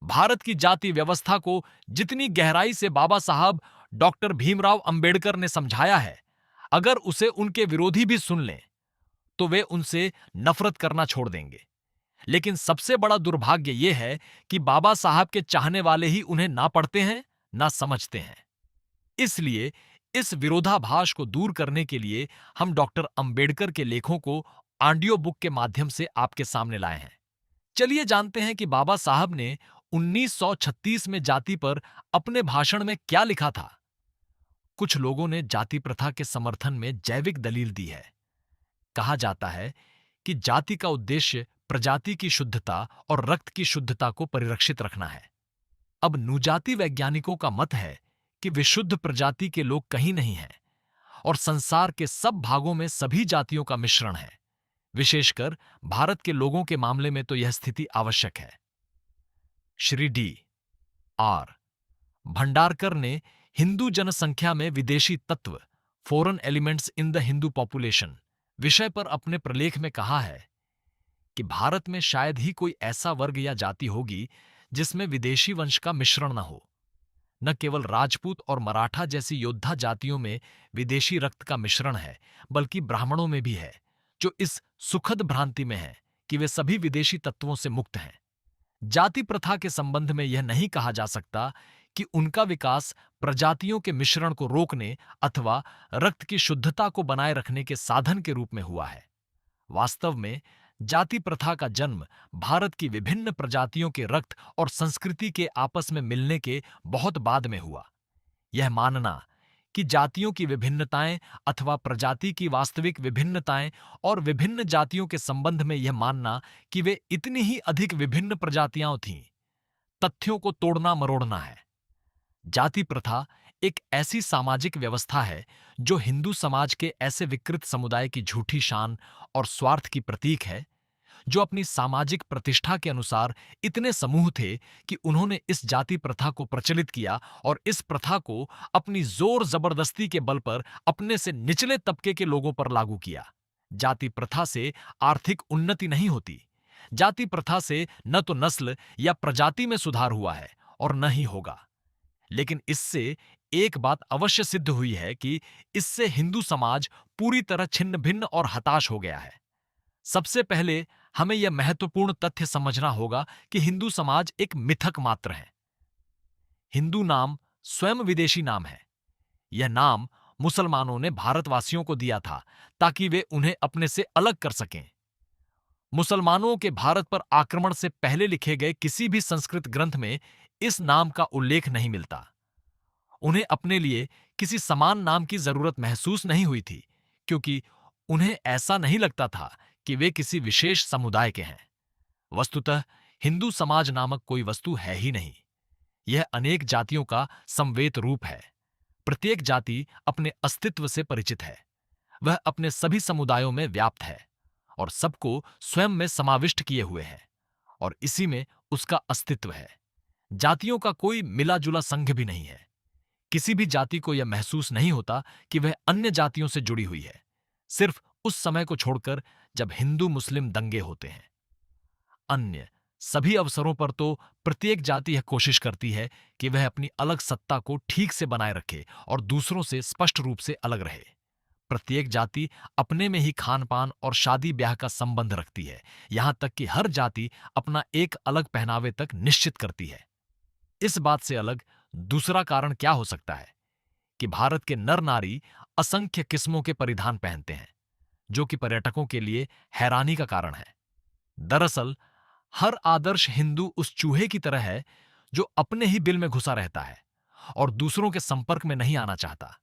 भारत की जाति व्यवस्था को जितनी गहराई से बाबा साहब डॉक्टर भीमराव अंबेडकर ने समझाया है, अगर उसे उनके विरोधी भी सुन लें, तो वे उनसे नफरत करना छोड़ देंगे। लेकिन सबसे बड़ा दुर्भाग्य यह है कि बाबा साहब के चाहने वाले ही उन्हें ना पढ़ते हैं, ना समझते हैं। इसलिए इस विरोधाभास को दूर करने के लिए हम डॉक्टर अंबेडकर के लेखों को ऑडियो बुक के माध्यम से आपके सामने लाए हैं। चलिए जानते हैं कि बाबा साहब ने 1936 में जाति पर अपने भाषण में क्या लिखा था। कुछ लोगों ने जाति प्रथा के समर्थन में जैविक दलील दी है। कहा जाता है कि जाति का उद्देश्य प्रजाति की शुद्धता और रक्त की शुद्धता को परिरक्षित रखना है। अब नृजाति वैज्ञानिकों का मत है कि विशुद्ध प्रजाति के लोग कहीं नहीं हैं और संसार के सब भागों में सभी जातियों का मिश्रण है। विशेषकर भारत के लोगों के मामले में तो यह स्थिति आवश्यक है। श्री डी आर भंडारकर ने हिंदू जनसंख्या में विदेशी तत्व foreign elements in the Hindu population विषय पर अपने प्रलेख में कहा है कि भारत में शायद ही कोई ऐसा वर्ग या जाति होगी जिसमें विदेशी वंश का मिश्रण न हो। न केवल राजपूत और मराठा जैसी योद्धा जातियों में विदेशी रक्त का मिश्रण है, बल्कि ब्राह्मणों में भी है, जो इस सुखद भ्रांति में है कि वे सभी विदेशी तत्वों से मुक्त हैं। जाति प्रथा के संबंध में यह नहीं कहा जा सकता कि उनका विकास प्रजातियों के मिश्रण को रोकने अथवा रक्त की शुद्धता को बनाए रखने के साधन के रूप में हुआ है। वास्तव में जाति प्रथा का जन्म भारत की विभिन्न प्रजातियों के रक्त और संस्कृति के आपस में मिलने के बहुत बाद में हुआ। यह मानना कि जातियों की विभिन्नताएं अथवा प्रजाति की वास्तविक विभिन्नताएं और विभिन्न जातियों के संबंध में यह मानना कि वे इतनी ही अधिक विभिन्न प्रजातियां थीं, तथ्यों को तोड़ना मरोड़ना है। जाति प्रथा एक ऐसी सामाजिक व्यवस्था है जो हिंदू समाज के ऐसे विकृत समुदाय की झूठी शान और स्वार्थ की प्रतीक है, जो अपनी सामाजिक प्रतिष्ठा के अनुसार इतने समूह थे कि उन्होंने इस जाति प्रथा को प्रचलित किया और इस प्रथा को अपनी जोर जबरदस्ती के बल पर अपने से निचले तबके के लोगों पर लागू किया। जाति प्रथा से आर्थिक उन्नति नहीं होती। जाति प्रथा से न तो नस्ल या प्रजाति में सुधार हुआ है और न ही होगा। लेकिन इससे एक बात अवश्य सिद्ध हुई है कि इससे हिंदू समाज पूरी तरह छिन्न भिन्न और हताश हो गया है। सबसे पहले हमें यह महत्वपूर्ण तथ्य समझना होगा कि हिंदू समाज एक मिथक मात्र है। हिंदू नाम स्वयं विदेशी नाम है। यह नाम मुसलमानों ने भारतवासियों को दिया था ताकि वे उन्हें अपने से अलग कर सकें। मुसलमानों के भारत पर आक्रमण से पहले लिखे गए किसी भी संस्कृत ग्रंथ में इस नाम का उल्लेख नहीं मिलता। उन्हें अपने लिए किसी समान नाम की जरूरत महसूस नहीं हुई थी, क्योंकि उन्हें ऐसा नहीं लगता था कि वे किसी विशेष समुदाय के हैं। वस्तुतः हिंदू समाज नामक कोई वस्तु है ही नहीं। यह अनेक जातियों का समवेत रूप है। प्रत्येक जाति अपने अस्तित्व से परिचित है। वह अपने सभी समुदायों में व्याप्त है और सबको स्वयं में समाविष्ट किए हुए है, और इसी में उसका अस्तित्व है। जातियों का कोई मिला जुला संघ भी नहीं है। किसी भी जाति को यह महसूस नहीं होता कि वह अन्य जातियों से जुड़ी हुई है, सिर्फ उस समय को छोड़कर जब हिंदू मुस्लिम दंगे होते हैं। अन्य सभी अवसरों पर तो प्रत्येक जाति यह कोशिश करती है कि वह अपनी अलग सत्ता को ठीक से बनाए रखे और दूसरों से स्पष्ट रूप से अलग रहे। प्रत्येक जाति अपने में ही खान पान और शादी ब्याह का संबंध रखती है, यहां तक कि हर जाति अपना एक अलग पहनावे तक निश्चित करती है। इस बात से अलग दूसरा कारण क्या हो सकता है कि भारत के नर नारी असंख्य किस्मों के परिधान पहनते हैं, जो कि पर्यटकों के लिए हैरानी का कारण है। दरअसल हर आदर्श हिंदू उस चूहे की तरह है जो अपने ही बिल में घुसा रहता है और दूसरों के संपर्क में नहीं आना चाहता।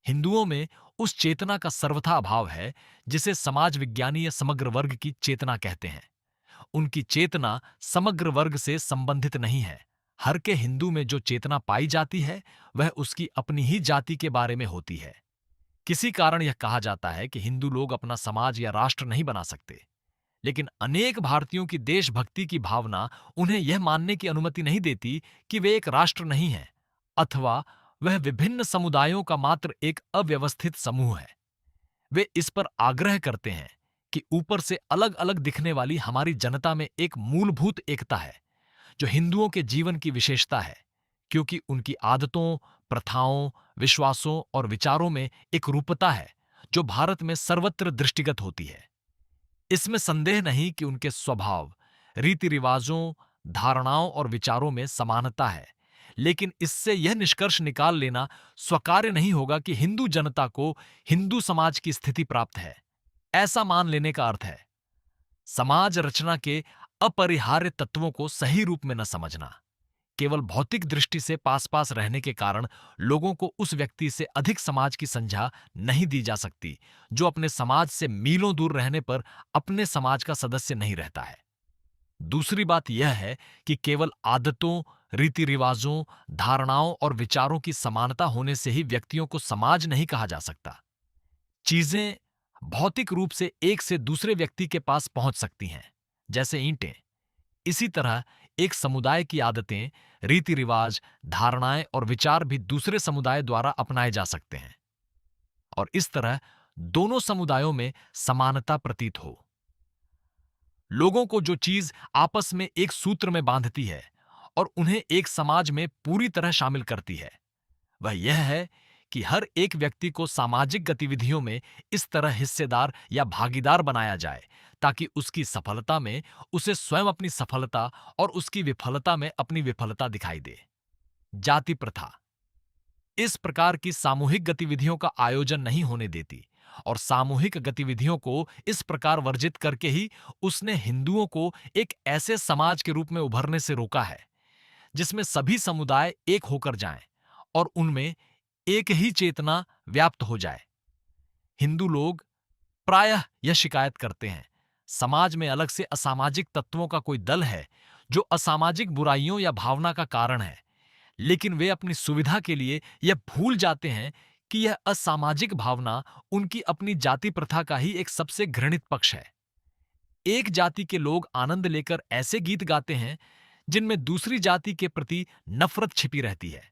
हिंदुओं में उस चेतना का सर्वथा अभाव है जिसे समाज विज्ञानी या समग्र वर्ग की चेतना कहते हैं। उनकी चेतना समग्र वर्ग से संबंधित नहीं है। हर के हिंदू में जो चेतना पाई जाती है वह उसकी अपनी ही जाति के बारे में होती है। किसी कारण यह कहा जाता है कि हिंदू लोग अपना समाज या राष्ट्र नहीं बना सकते, लेकिन अनेक भारतीयों की देशभक्ति की भावना उन्हें यह मानने की अनुमति नहीं देती कि वे एक राष्ट्र नहीं हैं अथवा वह विभिन्न समुदायों का मात्र एक अव्यवस्थित समूह है। वे इस पर आग्रह करते हैं कि ऊपर से अलग अलग दिखने वाली हमारी जनता में एक मूलभूत एकता है जो हिंदुओं के जीवन की विशेषता है, क्योंकि उनकी आदतों, प्रथाओं, विश्वासों और विचारों में एक रूपता है जो भारत में सर्वत्र दृष्टिगत होती है। इसमें संदेह नहीं कि उनके स्वभाव, रीति रिवाजों, धारणाओं और विचारों में समानता है, लेकिन इससे यह निष्कर्ष निकाल लेना स्वीकार्य नहीं होगा कि हिंदू जनता को हिंदू समाज की स्थिति प्राप्त है। ऐसा मान लेने का अर्थ है समाज रचना के अपरिहार्य तत्वों को सही रूप में न समझना। केवल भौतिक दृष्टि से पास पास रहने के कारण लोगों को उस व्यक्ति से अधिक समाज की संज्ञा नहीं दी जा सकती जो अपने समाज से मीलों दूर रहने पर अपने समाज का सदस्य नहीं रहता है। दूसरी बात यह है कि केवल आदतों, रीति रिवाजों, धारणाओं और विचारों की समानता होने से ही व्यक्तियों को समाज नहीं कहा जा सकता। चीजें भौतिक रूप से एक से दूसरे व्यक्ति के पास पहुंच सकती हैं, जैसे ईंटें। इसी तरह एक समुदाय की आदतें, रीति रिवाज, धारणाएं और विचार भी दूसरे समुदाय द्वारा अपनाए जा सकते हैं और इस तरह दोनों समुदायों में समानता प्रतीत हो। लोगों को जो चीज आपस में एक सूत्र में बांधती है और उन्हें एक समाज में पूरी तरह शामिल करती है, वह यह है कि हर एक व्यक्ति को सामाजिक गतिविधियों में इस तरह हिस्सेदार या भागीदार बनाया जाए ताकि उसकी सफलता में उसे स्वयं अपनी सफलता और उसकी विफलता में अपनी विफलता दिखाई दे। जाति प्रथा इस प्रकार की सामूहिक गतिविधियों का आयोजन नहीं होने देती और सामूहिक गतिविधियों को इस प्रकार वर्जित करके ही उसने हिंदुओं को एक ऐसे समाज के रूप में उभरने से रोका है जिसमें सभी समुदाय एक होकर जाएं और उनमें एक ही चेतना व्याप्त हो जाए। हिंदू लोग प्रायः यह शिकायत करते हैं, समाज में अलग से असामाजिक तत्वों का कोई दल है जो असामाजिक बुराइयों या भावना का कारण है, लेकिन वे अपनी सुविधा के लिए यह भूल जाते हैं कि यह असामाजिक भावना उनकी अपनी जाति प्रथा का ही एक सबसे घृणित पक्ष है। एक जाति के लोग आनंद लेकर ऐसे गीत गाते हैं जिनमें दूसरी जाति के प्रति नफरत छिपी रहती है।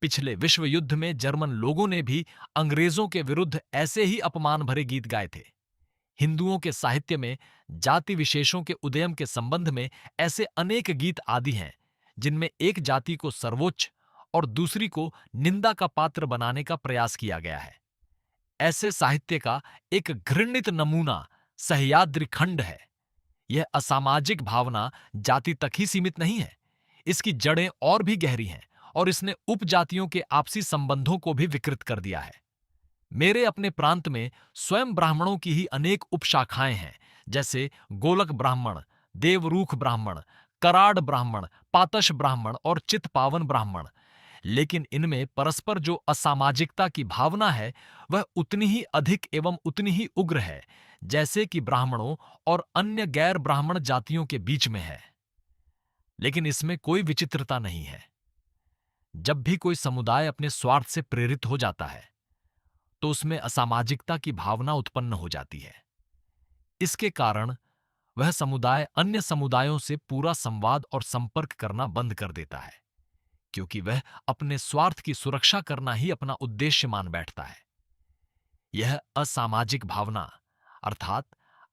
पिछले विश्व युद्ध में जर्मन लोगों ने भी अंग्रेजों के विरुद्ध ऐसे ही अपमान भरे गीत गाए थे। हिंदुओं के साहित्य में जाति विशेषों के उदयम के संबंध में ऐसे अनेक गीत आदि हैं जिनमें एक जाति को सर्वोच्च और दूसरी को निंदा का पात्र बनाने का प्रयास किया गया है। ऐसे साहित्य का एक घृणित नमूना सह्याद्री खंड है। यह असामाजिक भावना जाति तक ही सीमित नहीं है, इसकी जड़ें और भी गहरी हैं और इसने उपजातियों के आपसी संबंधों को भी विकृत कर दिया है। मेरे अपने प्रांत में स्वयं ब्राह्मणों की ही अनेक उपशाखाएं हैं, जैसे गोलक ब्राह्मण, देवरूख ब्राह्मण, कराड़ ब्राह्मण, पातश ब्राह्मण और चित्पावन ब्राह्मण। लेकिन इनमें परस्पर जो असामाजिकता की भावना है वह उतनी ही अधिक एवं उतनी ही उग्र है जैसे कि ब्राह्मणों और अन्य गैर ब्राह्मण जातियों के बीच में है। लेकिन इसमें कोई विचित्रता नहीं है। जब भी कोई समुदाय अपने स्वार्थ से प्रेरित हो जाता है तो उसमें असामाजिकता की भावना उत्पन्न हो जाती है। इसके कारण वह समुदाय अन्य समुदायों से पूरा संवाद और संपर्क करना बंद कर देता है, क्योंकि वह अपने स्वार्थ की सुरक्षा करना ही अपना उद्देश्य मान बैठता है। यह असामाजिक भावना अर्थात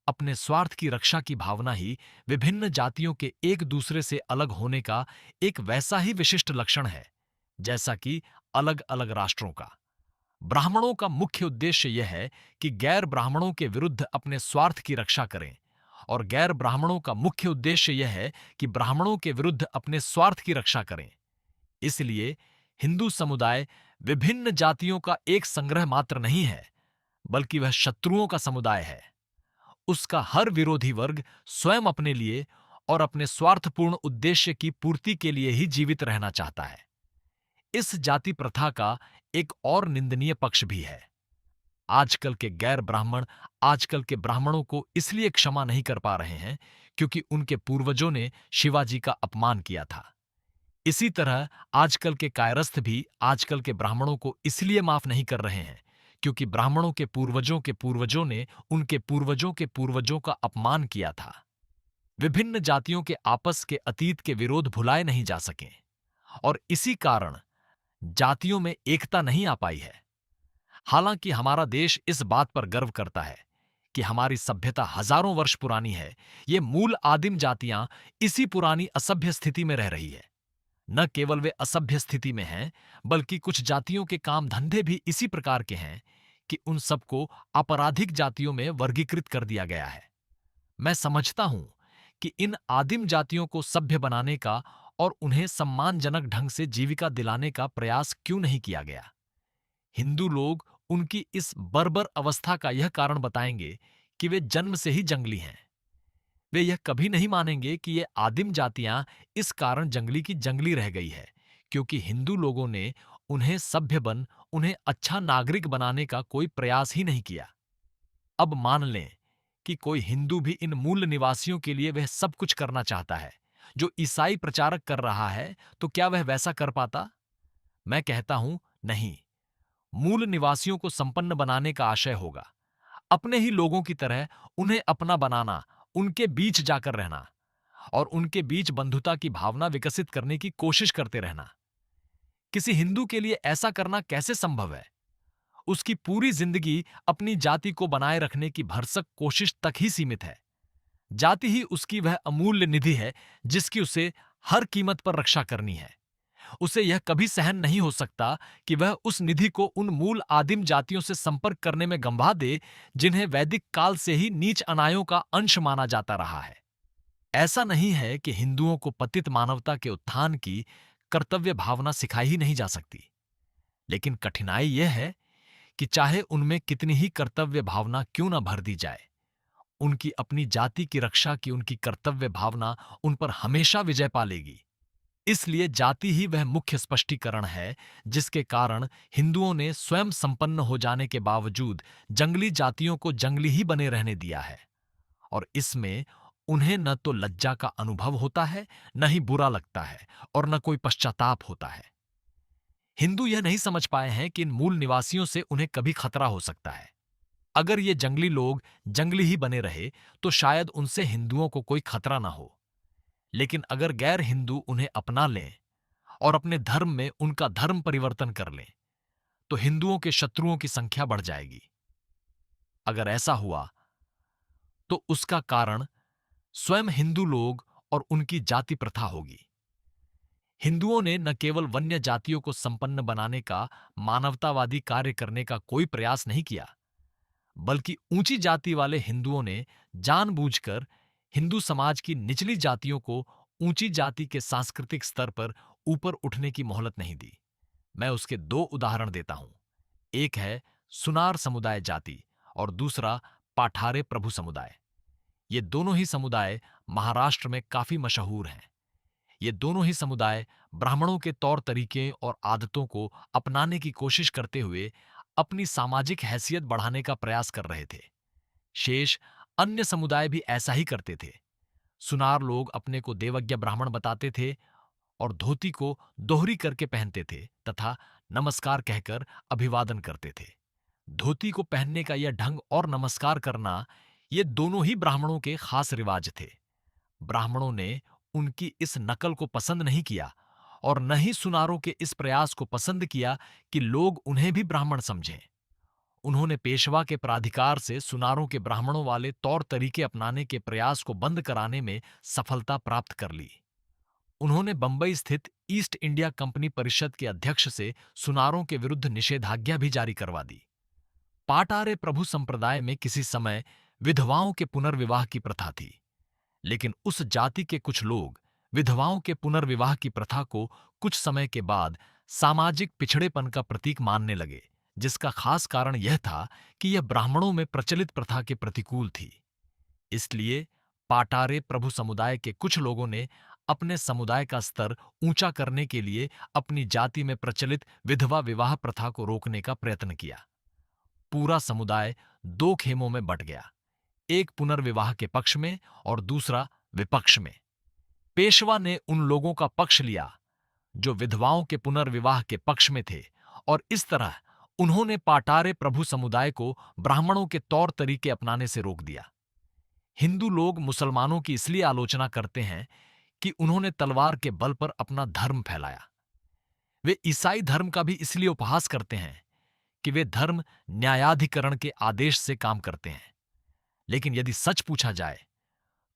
अपने स्वार्थ की रक्षा की भावना ही विभिन्न जातियों के एक दूसरे से अलग होने का एक वैसा ही विशिष्ट लक्षण है जैसा कि अलग अलग राष्ट्रों का। ब्राह्मणों का मुख्य उद्देश्य यह है कि गैर ब्राह्मणों के विरुद्ध अपने स्वार्थ की रक्षा करें और गैर ब्राह्मणों का मुख्य उद्देश्य यह है कि ब्राह्मणों के विरुद्ध अपने स्वार्थ की रक्षा करें। इसलिए हिंदू समुदाय विभिन्न जातियों का एक संग्रह मात्र नहीं है, बल्कि वह शत्रुओं का समुदाय है। उसका हर विरोधी वर्ग स्वयं अपने लिए और अपने स्वार्थपूर्ण उद्देश्य की पूर्ति के लिए ही जीवित रहना चाहता है। इस जाति प्रथा का एक और निंदनीय पक्ष भी है। आजकल के गैर ब्राह्मण आजकल के ब्राह्मणों को इसलिए क्षमा नहीं कर पा रहे हैं क्योंकि उनके पूर्वजों ने शिवाजी का अपमान किया था। इसी तरह आजकल के कायरस्थ भी आजकल के ब्राह्मणों को इसलिए माफ नहीं कर रहे हैं क्योंकि ब्राह्मणों के पूर्वजों ने उनके पूर्वजों के पूर्वजों का अपमान किया था। विभिन्न जातियों के आपस के अतीत के विरोध भुलाए नहीं जा सके और इसी कारण जातियों में एकता नहीं आ पाई है। हालांकि हमारा देश इस बात पर गर्व करता है कि हमारी सभ्यता हजारों वर्ष पुरानी है, ये मूल आदिम जातियां इसी पुरानी असभ्य स्थिति में रह रही है। न केवल वे असभ्य स्थिति में हैं, बल्कि कुछ जातियों के काम धंधे भी इसी प्रकार के हैं कि उन सबको आपराधिक जातियों में वर्गीकृत कर दिया गया है। मैं समझता हूं कि इन आदिम जातियों को सभ्य बनाने का और उन्हें सम्मानजनक ढंग से जीविका दिलाने का प्रयास क्यों नहीं किया गया। हिंदू लोग उनकी इस बर्बर अवस्था का यह कारण बताएंगे कि वे जन्म से ही जंगली हैं। वे यह कभी नहीं मानेंगे कि ये आदिम जातियां इस कारण जंगली की जंगली रह गई है क्योंकि हिंदू लोगों ने उन्हें सभ्य बन, उन्हें अच्छा नागरिक बनाने का कोई प्रयास ही नहीं किया। अब मान लें कि कोई हिंदू भी इन मूल निवासियों के लिए वह सब कुछ करना चाहता है जो ईसाई प्रचारक कर रहा है, तो क्या वह वैसा कर पाता? मैं कहता हूं नहीं। मूल निवासियों को संपन्न बनाने का आशय होगा अपने ही लोगों की तरह उन्हें अपना बनाना, उनके बीच जाकर रहना और उनके बीच बंधुता की भावना विकसित करने की कोशिश करते रहना। किसी हिंदू के लिए ऐसा करना कैसे संभव है? उसकी पूरी जिंदगी अपनी जाति को बनाए रखने की भरसक कोशिश तक ही सीमित है। जाति ही उसकी वह अमूल्य निधि है जिसकी उसे हर कीमत पर रक्षा करनी है। उसे यह कभी सहन नहीं हो सकता कि वह उस निधि को उन मूल आदिम जातियों से संपर्क करने में गंवा दे जिन्हें वैदिक काल से ही नीच अनायों का अंश माना जाता रहा है। ऐसा नहीं है कि हिंदुओं को पतित मानवता के उत्थान की कर्तव्य भावना सिखाई ही नहीं जा सकती, लेकिन कठिनाई यह है कि चाहे उनमें कितनी ही कर्तव्य भावना क्यों न भर दी जाए, उनकी अपनी जाति की रक्षा की उनकी कर्तव्य भावना उन पर हमेशा विजय पा लेगी। इसलिए जाति ही वह मुख्य स्पष्टीकरण है जिसके कारण हिंदुओं ने स्वयं संपन्न हो जाने के बावजूद जंगली जातियों को जंगली ही बने रहने दिया है, और इसमें उन्हें न तो लज्जा का अनुभव होता है, न ही बुरा लगता है, और न कोई पश्चाताप होता है। हिंदू यह नहीं समझ पाए हैं कि इन मूल निवासियों से उन्हें कभी खतरा हो सकता है। अगर ये जंगली लोग जंगली ही बने रहे तो शायद उनसे हिंदुओं को कोई खतरा ना हो, लेकिन अगर गैर हिंदू उन्हें अपना लें और अपने धर्म में उनका धर्म परिवर्तन कर लें, तो हिंदुओं के शत्रुओं की संख्या बढ़ जाएगी। अगर ऐसा हुआ तो उसका कारण स्वयं हिंदू लोग और उनकी जाति प्रथा होगी। हिंदुओं ने न केवल वन्य जातियों को संपन्न बनाने का मानवतावादी कार्य करने का कोई प्रयास नहीं किया, बल्कि ऊंची जाति वाले हिंदुओं ने जानबूझकर हिंदू समाज की निचली जातियों को ऊंची जाति के सांस्कृतिक स्तर पर ऊपर उठने की मोहलत नहीं दी। मैं उसके दो उदाहरण देता हूं। एक है सुनार समुदाय जाति और दूसरा पाठारे प्रभु समुदाय। ये दोनों ही समुदाय महाराष्ट्र में काफी मशहूर हैं। ये दोनों ही समुदाय ब्राह्मणों के तौर तरीके और आदतों को अपनाने की कोशिश करते हुए अपनी सामाजिक हैसियत बढ़ाने का प्रयास कर रहे थे। शेष अन्य समुदाय भी ऐसा ही करते थे। सुनार लोग अपने को देवज्ञ ब्राह्मण बताते थे और धोती को दोहरी करके पहनते थे तथा नमस्कार कहकर अभिवादन करते थे। धोती को पहनने का यह ढंग और नमस्कार करना, ये दोनों ही ब्राह्मणों के खास रिवाज थे। ब्राह्मणों ने उनकी इस नकल को पसंद नहीं किया और न ही सुनारों के इस प्रयास को पसंद किया कि लोग उन्हें भी ब्राह्मण समझें। उन्होंने पेशवा के प्राधिकार से सुनारों के ब्राह्मणों वाले तौर तरीके अपनाने के प्रयास को बंद कराने में सफलता प्राप्त कर ली। उन्होंने बंबई स्थित ईस्ट इंडिया कंपनी परिषद के अध्यक्ष से सुनारों के विरुद्ध निषेधाज्ञा भी जारी करवा दी। पाटारे प्रभु संप्रदाय में किसी समय विधवाओं के पुनर्विवाह की प्रथा थी, लेकिन उस जाति के कुछ लोग विधवाओं के पुनर्विवाह की प्रथा को कुछ समय के बाद सामाजिक पिछड़ेपन का प्रतीक मानने लगे, जिसका खास कारण यह था कि यह ब्राह्मणों में प्रचलित प्रथा के प्रतिकूल थी। इसलिए पाटारे प्रभु समुदाय के कुछ लोगों ने अपने समुदाय का स्तर ऊंचा करने के लिए अपनी जाति में प्रचलित विधवा विवाह प्रथा को रोकने का प्रयत्न किया। पूरा समुदाय दो खेमों में बंट गया, एक पुनर्विवाह के पक्ष में और दूसरा विपक्ष में। पेशवा ने उन लोगों का पक्ष लिया जो विधवाओं के पुनर्विवाह के पक्ष में थे, और इस तरह उन्होंने पाटारे प्रभु समुदाय को ब्राह्मणों के तौर तरीके अपनाने से रोक दिया। हिंदू लोग मुसलमानों की इसलिए आलोचना करते हैं कि उन्होंने तलवार के बल पर अपना धर्म फैलाया। वे ईसाई धर्म का भी इसलिए उपहास करते हैं कि वे धर्म न्यायाधिकरण के आदेश से काम करते हैं। लेकिन यदि सच पूछा जाए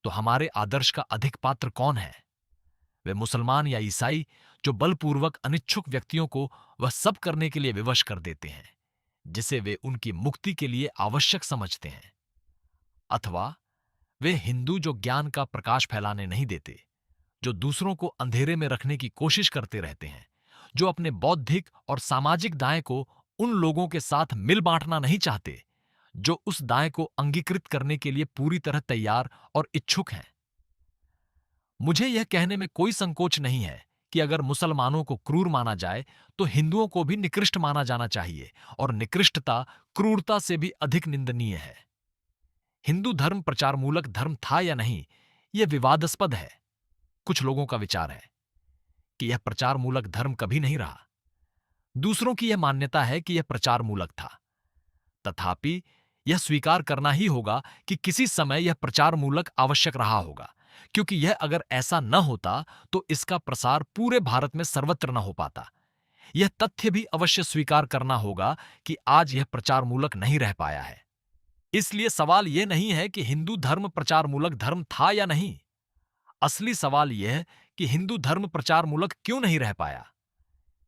तो हमारे आदर्श का अधिक पात्र कौन है? वे मुसलमान या ईसाई जो बलपूर्वक अनिच्छुक व्यक्तियों को वह सब करने के लिए विवश कर देते हैं जिसे वे उनकी मुक्ति के लिए आवश्यक समझते हैं, अथवा वे हिंदू जो ज्ञान का प्रकाश फैलाने नहीं देते, जो दूसरों को अंधेरे में रखने की कोशिश करते रहते हैं, जो अपने बौद्धिक और सामाजिक दाएं को उन लोगों के साथ मिल बांटना नहीं चाहते जो उस दाएं को अंगीकृत करने के लिए पूरी तरह तैयार और इच्छुक हैं। मुझे यह कहने में कोई संकोच नहीं है कि अगर मुसलमानों को क्रूर माना जाए तो हिंदुओं को भी निकृष्ट माना जाना चाहिए, और निकृष्टता क्रूरता से भी अधिक निंदनीय है। हिंदू धर्म प्रचारमूलक धर्म था या नहीं, यह विवादास्पद है। कुछ लोगों का विचार है कि यह प्रचारमूलक धर्म कभी नहीं रहा। दूसरों की यह मान्यता है कि यह प्रचारमूलक था। तथापि यह स्वीकार करना ही होगा कि किसी समय यह प्रचारमूलक आवश्यक रहा होगा, क्योंकि यह अगर ऐसा न होता तो इसका प्रसार पूरे भारत में सर्वत्र न हो पाता। यह तथ्य भी अवश्य स्वीकार करना होगा कि आज यह प्रचारमूलक नहीं रह पाया है। इसलिए सवाल यह नहीं है कि हिंदू धर्म प्रचारमूलक धर्म था या नहीं। असली सवाल यह है कि हिंदू धर्म प्रचारमूलक क्यों नहीं रह पाया।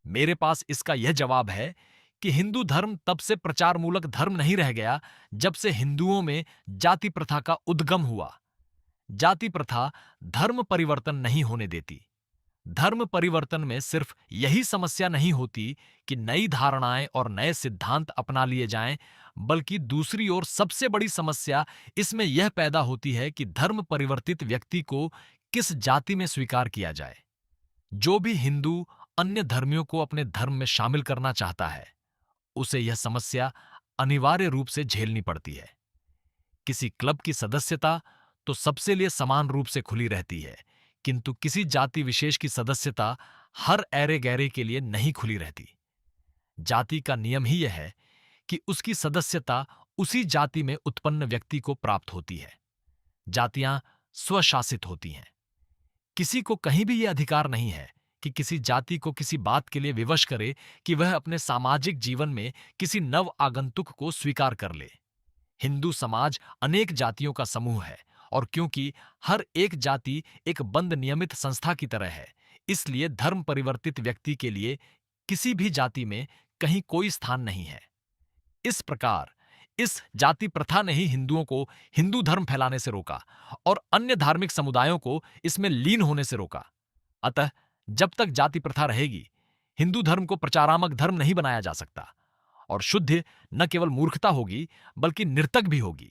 मेरे पास इसका यह जवाब है कि हिंदू धर्म तब से प्रचारमूलक धर्म नहीं रह गया जब से हिंदुओं में जाति प्रथा का उद्गम हुआ। जाति प्रथा धर्म परिवर्तन नहीं होने देती। धर्म परिवर्तन में सिर्फ यही समस्या नहीं होती कि नई धारणाएं और नए सिद्धांत अपना लिए जाएं, बल्कि दूसरी ओर सबसे बड़ी समस्या इसमें यह पैदा होती है कि धर्म परिवर्तित व्यक्ति को किस जाति में स्वीकार किया जाए। जो भी हिंदू अन्य धर्मियों को अपने धर्म में शामिल करना चाहता है, उसे यह समस्या अनिवार्य रूप से झेलनी पड़ती है। किसी क्लब की सदस्यता तो सबसे लिए समान रूप से खुली रहती है, किंतु किसी जाति विशेष की सदस्यता हर ऐरे गैरे के लिए नहीं खुली रहती। जाति का नियम ही यह है कि उसकी सदस्यता उसी जाति में उत्पन्न व्यक्ति को प्राप्त होती है। जातियां स्वशासित होती हैं। किसी को कहीं भी यह अधिकार नहीं है कि किसी जाति को किसी बात के लिए विवश करे कि वह अपने सामाजिक जीवन में किसी नव आगंतुक को स्वीकार कर ले। हिंदू समाज अनेक जातियों का समूह है, और क्योंकि हर एक जाति एक बंद नियमित संस्था की तरह है, इसलिए धर्म परिवर्तित व्यक्ति के लिए किसी भी जाति में कहीं कोई स्थान नहीं है। इस प्रकार इस जाति प्रथा ने ही हिंदुओं को हिंदू धर्म फैलाने से रोका और अन्य धार्मिक समुदायों को इसमें लीन होने से रोका। अतः जब तक जाति प्रथा रहेगी, हिंदू धर्म को प्रचारात्मक धर्म नहीं बनाया जा सकता, और शुद्ध न केवल मूर्खता होगी बल्कि निर्तक भी होगी।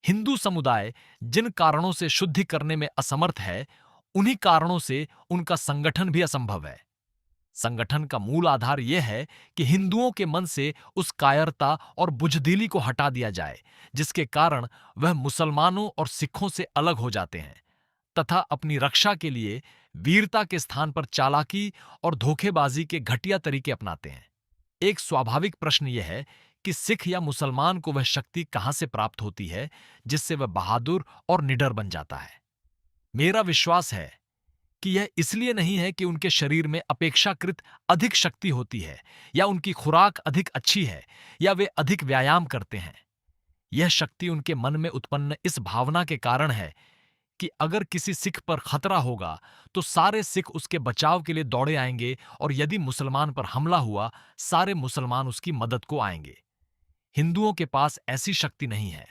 हिंदू समुदाय जिन कारणों से शुद्धि करने में असमर्थ है, उन्हीं कारणों से उनका संगठन भी असंभव है। संगठन का मूल आधार यह है कि हिंदुओं के मन से उस कायरता और बुझदिली को हटा दिया जाए जिसके कारण वह मुसलमानों और सिखों से अलग हो जाते हैं, तथा अपनी रक्षा के लिए वीरता के स्थान पर चालाकी और धोखेबाजी के घटिया तरीके अपनाते हैं। एक स्वाभाविक प्रश्न यह है कि सिख या मुसलमान को वह शक्ति कहां से प्राप्त होती है जिससे वह बहादुर और निडर बन जाता है। मेरा विश्वास है कि यह इसलिए नहीं है कि उनके शरीर में अपेक्षाकृत अधिक शक्ति होती है, या उनकी खुराक अधिक अच्छी है, या वे अधिक व्यायाम करते हैं। यह शक्ति उनके मन में उत्पन्न इस भावना के कारण है कि अगर किसी सिख पर खतरा होगा तो सारे सिख उसके बचाव के लिए दौड़े आएंगे, और यदि मुसलमान पर हमला हुआ, सारे मुसलमान उसकी मदद को आएंगे। हिंदुओं के पास ऐसी शक्ति नहीं है।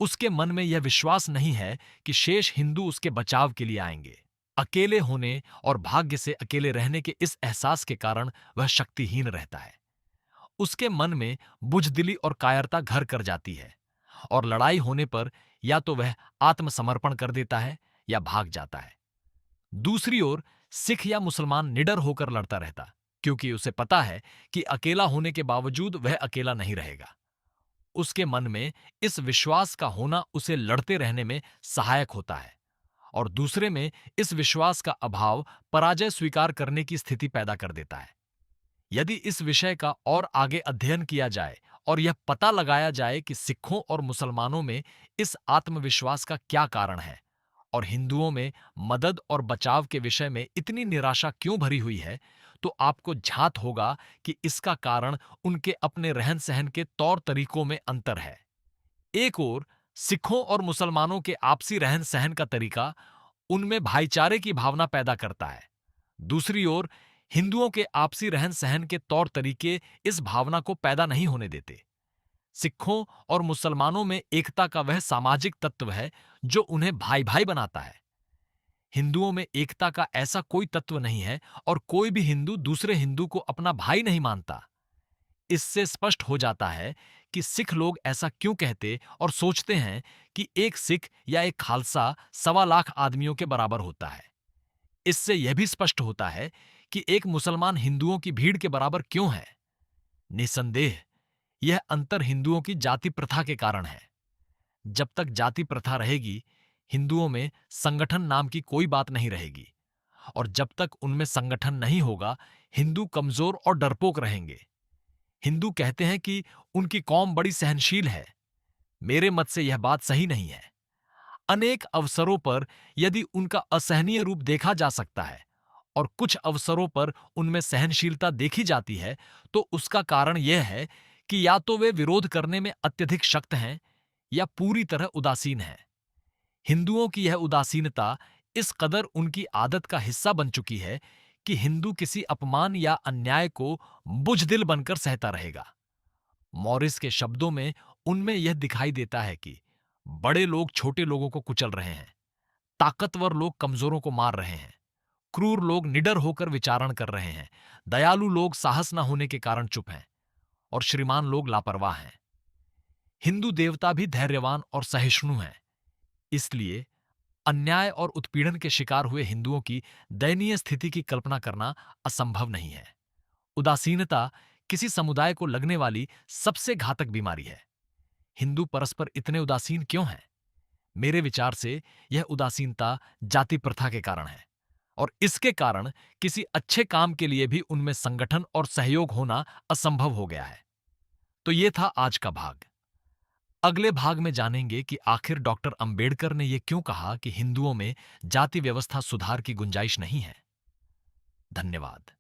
उसके मन में यह विश्वास नहीं है कि शेष हिंदू उसके बचाव के लिए आएंगे। अकेले होने और भाग्य से अकेले रहने के इस एहसास के कारण वह शक्तिहीन रहता है। उसके मन में बुझदिली और कायरता घर कर जाती है, और लड़ाई होने पर या तो वह आत्मसमर्पण कर देता है या भाग जाता है। दूसरी ओर सिख या मुसलमान निडर होकर लड़ता रहता, क्योंकि उसे पता है कि अकेला होने के बावजूद वह अकेला नहीं रहेगा। उसके मन में इस विश्वास का होना उसे लड़ते रहने में सहायक होता है, और दूसरे में इस विश्वास का अभाव पराजय स्वीकार करने की स्थिति पैदा कर देता है। यदि इस विषय का और आगे अध्ययन किया जाए और यह पता लगाया जाए कि सिखों और मुसलमानों में इस आत्मविश्वास का क्या कारण है, और हिंदुओं में मदद और बचाव के विषय में इतनी निराशा क्यों भरी हुई है, तो आपको झात होगा कि इसका कारण उनके अपने रहन सहन के तौर तरीकों में अंतर है। एक ओर सिखों और मुसलमानों के आपसी रहन सहन का तरीका उनमें भाईचारे की भावना पैदा करता है। दूसरी ओर हिंदुओं के आपसी रहन सहन के तौर तरीके इस भावना को पैदा नहीं होने देते। सिखों और मुसलमानों में एकता का वह सामाजिक तत्व है जो उन्हें भाई भाई बनाता है। हिंदुओं में एकता का ऐसा कोई तत्व नहीं है और कोई भी हिंदू दूसरे हिंदू को अपना भाई नहीं मानता। इससे स्पष्ट हो जाता है कि सिख लोग ऐसा क्यों कहते और सोचते हैं कि एक सिख या एक खालसा 1.25 लाख आदमियों के बराबर होता है। इससे यह भी स्पष्ट होता है कि एक मुसलमान हिंदुओं की भीड़ के बराबर क्यों है। निसंदेह यह अंतर हिंदुओं की जाति प्रथा के कारण है। जब तक जाति प्रथा रहेगी, हिंदुओं में संगठन नाम की कोई बात नहीं रहेगी, और जब तक उनमें संगठन नहीं होगा, हिंदू कमजोर और डरपोक रहेंगे। हिंदू कहते हैं कि उनकी कौम बड़ी सहनशील है। मेरे मत से यह बात सही नहीं है। अनेक अवसरों पर यदि उनका असहनीय रूप देखा जा सकता है और कुछ अवसरों पर उनमें सहनशीलता देखी जाती है, तो उसका कारण यह है कि या तो वे विरोध करने में अत्यधिक शक्त हैं या पूरी तरह उदासीन हैं। हिंदुओं की यह उदासीनता इस कदर उनकी आदत का हिस्सा बन चुकी है कि हिंदू किसी अपमान या अन्याय को बुझदिल बनकर सहता रहेगा। मॉरिस के शब्दों में उनमें यह दिखाई देता है कि बड़े लोग छोटे लोगों को कुचल रहे हैं, ताकतवर लोग कमजोरों को मार रहे हैं, क्रूर लोग निडर होकर विचारण कर रहे हैं, दयालु लोग साहस न होने के कारण चुप हैं और श्रीमान लोग लापरवाह हैं। हिंदू देवता भी धैर्यवान और सहिष्णु हैं। इसलिए अन्याय और उत्पीड़न के शिकार हुए हिंदुओं की दयनीय स्थिति की कल्पना करना असंभव नहीं है। उदासीनता किसी समुदाय को लगने वाली सबसे घातक बीमारी है। हिंदू परस्पर इतने उदासीन क्यों हैं? मेरे विचार से यह उदासीनता जाति प्रथा के कारण है, और इसके कारण किसी अच्छे काम के लिए भी उनमें संगठन और सहयोग होना असंभव हो गया है। तो यह था आज का भाग। अगले भाग में जानेंगे कि आखिर डॉक्टर अंबेडकर ने यह क्यों कहा कि हिंदुओं में जाति व्यवस्था सुधार की गुंजाइश नहीं है। धन्यवाद।